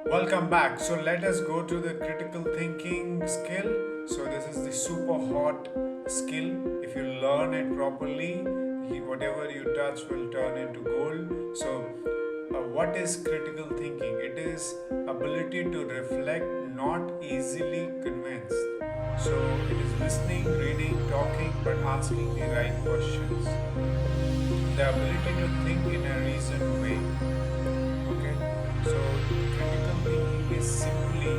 Welcome back. So let us go to the critical thinking skill. So this is the super hot skill. If you learn it properly, whatever you touch will turn into gold. So what is critical thinking? It is ability to reflect, not easily convinced. So it is listening, reading, talking, but asking the right questions. The ability to think in a reasoned way. Okay, so critical thinking is simply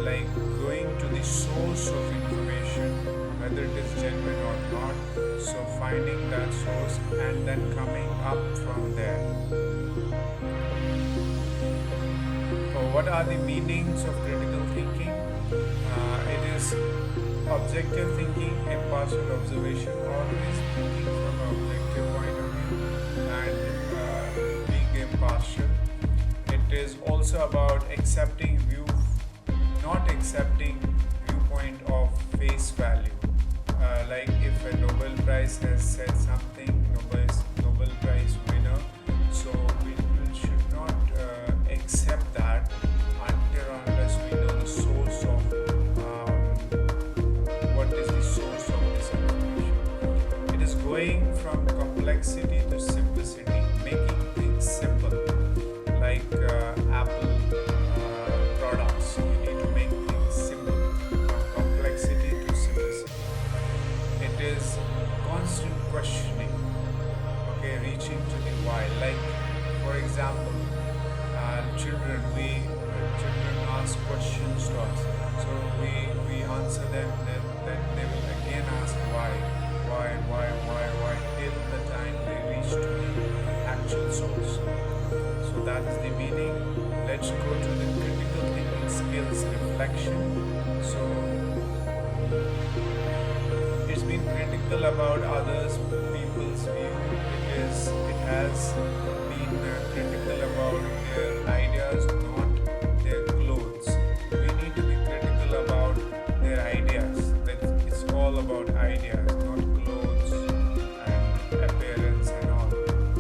like going to the source of information, whether it is genuine or not. So finding that source and then coming up from there. What are the meanings of critical thinking? It is objective thinking, impartial observation, always thinking from an objective point of view and being impartial. It is also about accepting not accepting viewpoint of face value. Like if a Nobel Prize has said something, Nobel Prize winner, so we should not accept that until unless we know the source of what is the source of this information. It is going from complexity to simplicity, making things simple. Like Apple products, you need to make things simple, from complexity to simplicity. It is constant questioning, okay, reaching to the why. Like, for example, children ask questions to us, so we answer them, then they will again ask why, till the time they reach to the actual source. So that is the meaning. Let's go to the critical thinking skills reflection. So it's been critical about others people's view. It has been critical about their ideas, not their clothes. We need to be critical about their ideas. It's all about ideas, not clothes and appearance and all.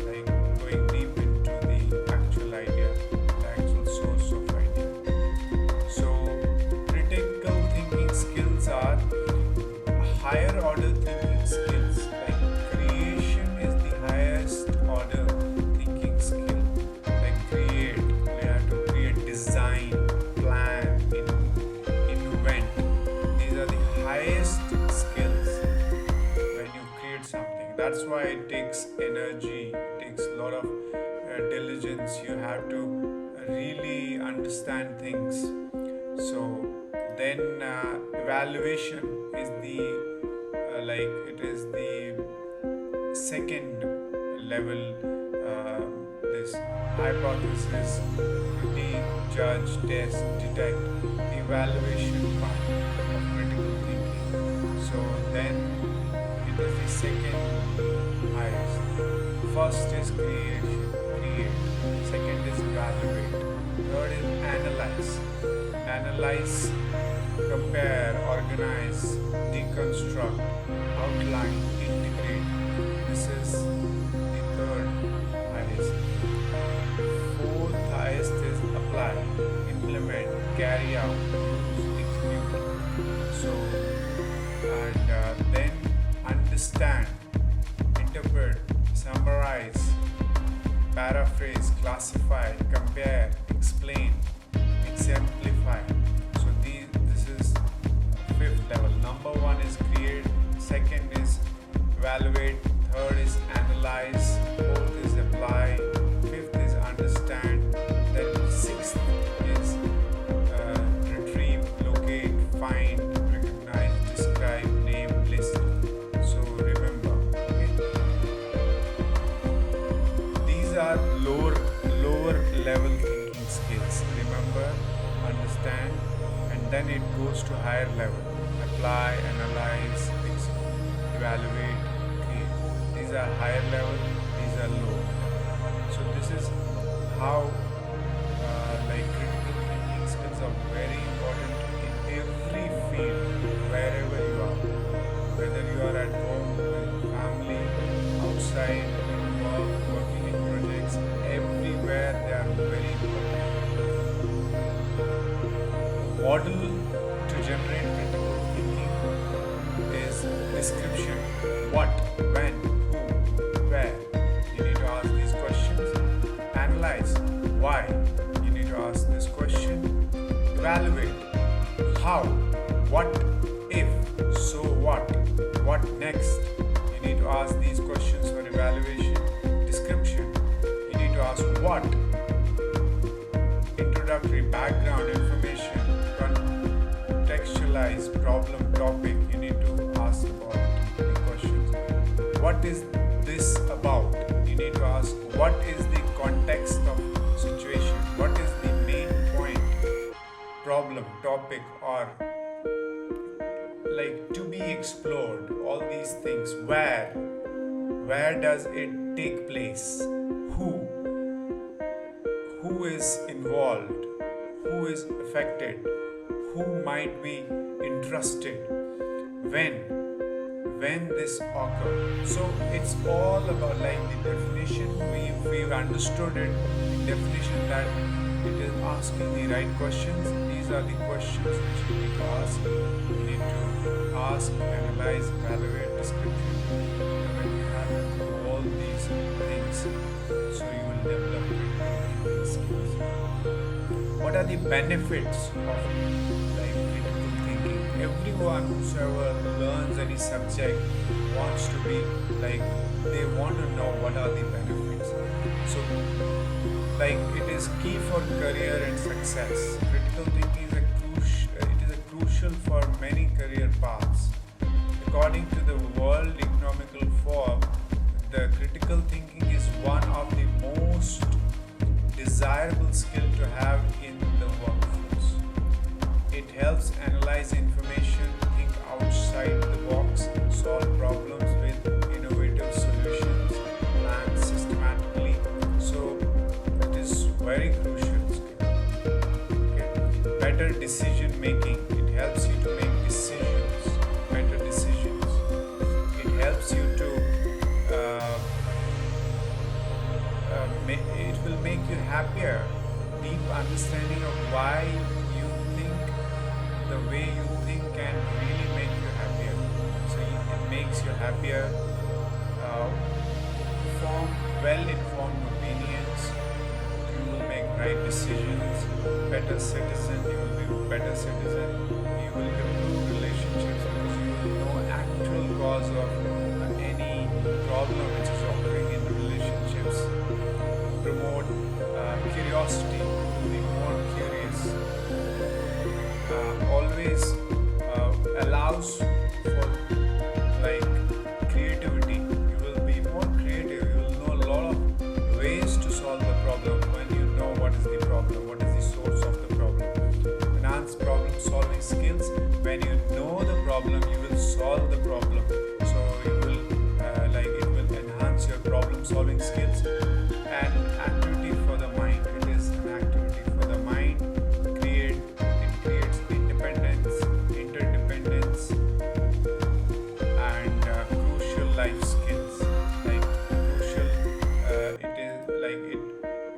Like going deep into the actual idea, the actual source of idea. So critical thinking skills are higher order thinking skills. Like creation is the highest order thinking skill. Like create, you have to create, design, plan, invent. These are the highest skills when you create something. That's why it takes energy, it takes a lot of diligence. You have to really understand things. So then evaluation is the it is the second level. This hypothesis, critique, judge, test, detect, the evaluation part of critical thinking. So then it is the second highest. First is create. Second is evaluate. Third is analyze. Analyze, compare, organize, deconstruct, outline, integrate. This is the third highest. Fourth highest is apply, implement, carry out, use, execute. So, and then understand, interpret, summarize, paraphrase, classify, compare, explain, exemplify. So this is fifth level. Number one is create, second is evaluate, third is analyze, fourth is apply, fifth is understand, then sixth is retrieve, locate, find, recognize, describe, name, list. So remember, okay? These are lower level thinking skills. Remember, understand, and then it goes to higher level. Apply, analyze, evaluate, create. These are higher level, these are low. So this is how critical thinking skills are very important in every field, wherever you are. Whether you are at home, with family, outside, in work, working in projects, everywhere they are very important. model to generate critical thinking is description. What, when, who, where. You need to ask these questions. Analyze. Why. You need to ask this question. Evaluate. How. What if. So what next. You need to ask these questions for evaluation. Description. You need to ask what. Introductory background information. Contextualize problem topic. You need to ask about the questions. What is this about? You need to ask what is the context of situation, what is the main point, problem, topic, or like to be explored. All these things. Where does it take place? Who is involved? Who is affected? Who might be interested? When this occurs. So it's all about like the definition. We've understood it. The definition that it is asking the right questions. These are the questions which you need to ask. You need to ask, analyze, evaluate, description. When you have all these things, so you will develop critical skills. What are the benefits of critical thinking? Everyone whosoever learns any subject wants to be they want to know what are the benefits. So it is key for career and success. Critical thinking is crucial for many career paths. According to the World Economical Forum, the critical thinking is one of the most desirable skill to have in the workforce. It helps analyze information, think outside the box, solve problems with innovative solutions, plan systematically. So it is very crucial skill. Okay. Better decision making. It helps you to make better decisions. It helps you to it will make you happier. Deep understanding of why you think the way you think can really make you happier. So it makes you happier. Form well-informed opinions. You will make right decisions. Better citizen. You will be a better citizen. You will improve relationships because you will know actual cause of any problem which is occurring in relationships. Promote curiosity, to be more curious. Always allows for creativity. You will be more creative. You will know a lot of ways to solve the problem when you know what is the problem, what is the source of the problem. Enhance problem solving skills. When you know the problem, you will solve the problem. So you will it will enhance your problem solving skills. And activity for the mind. It is an activity for the mind. It creates independence, interdependence, and crucial life skills.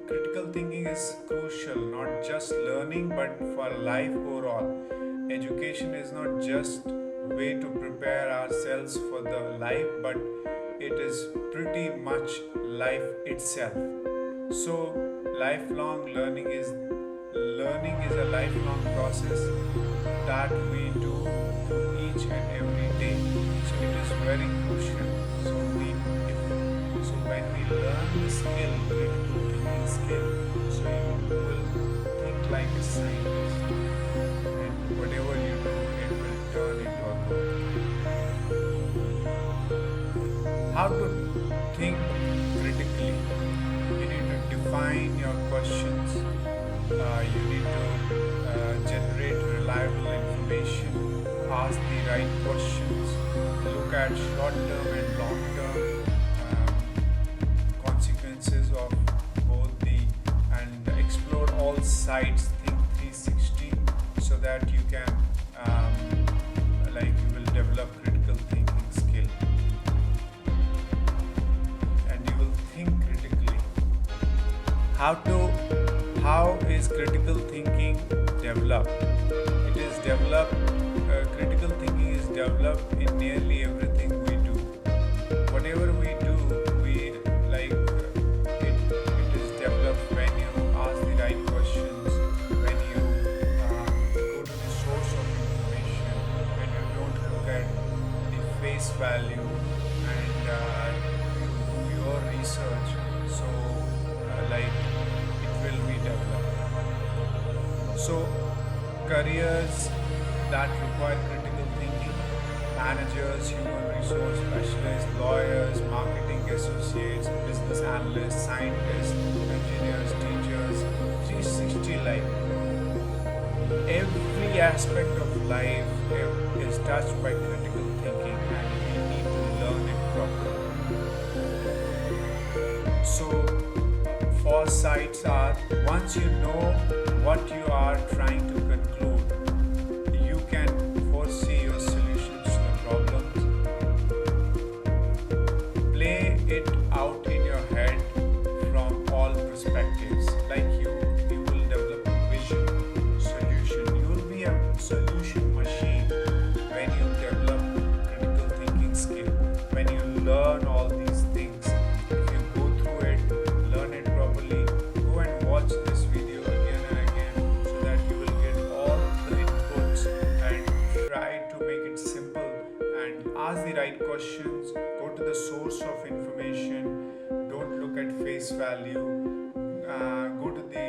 Critical thinking is crucial, not just learning, but for life overall. Education is not just a way to prepare ourselves for the life, but it is pretty much life itself. So lifelong learning is a lifelong process that we do each and every day. So it is very crucial. So when we learn the skill, critical thinking skill, so you will think like a scientist, and whatever you do, it will turn into a goal. How to think critically? You need to define your questions. You need to generate reliable information. Ask the right questions. Look at short-term and long-term consequences of both and explore all sides. Think 360 so that you can you will develop critical thinking skill. Think critically. How is critical thinking developed? developed, critical thinking is developed in nearly everything we do. Whatever we do, we like it is developed when you ask the right questions, when you go to the source of information, when you don't look at the face value and you do your research. So, it will be developed. So, careers that require critical thinking: managers, human resource specialists, lawyers, marketing associates, business analysts, scientists, engineers, teachers, 360 life. Every aspect of life is touched by critical thinking, and we need to learn it properly. So, foresights are: once you know what you are trying to conclude, you can foresee your solutions to the problems. Play it out in your head from all perspectives. Like you will develop a vision, solution. You will be a solution machine when you develop critical thinking skill. When you learn all these things, if you go through it, learn it properly, go and watch this video again and again so that you will get all the inputs and try to make it simple and ask the right questions. Go to the source of information. Don't look at face value. Go to the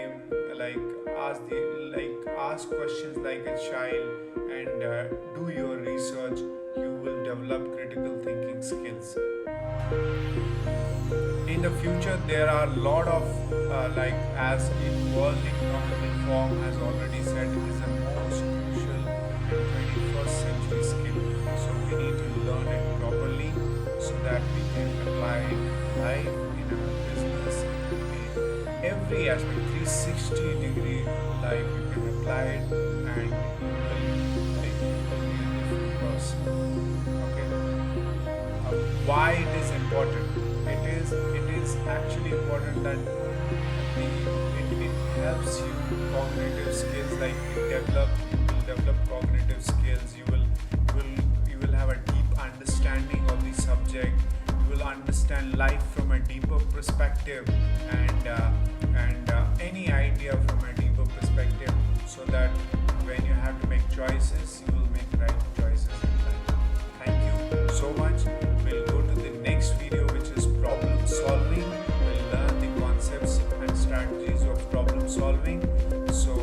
ask questions like a child and do your research. You will develop critical thinking skills. In the future, there are a lot of as in World Economic Forum has already said, it is the most crucial 21st century skill. So we need to learn it properly so that we can apply it live in our business. Every aspect, 360-degree life, you can apply it and you will be a different person. Okay. Why it is important? It is actually important that it helps you cognitive skills, like you will develop cognitive skills. You will have a deep understanding of the subject. You will understand life from a deeper perspective and any idea from a deeper perspective, so that when you have to make choices, you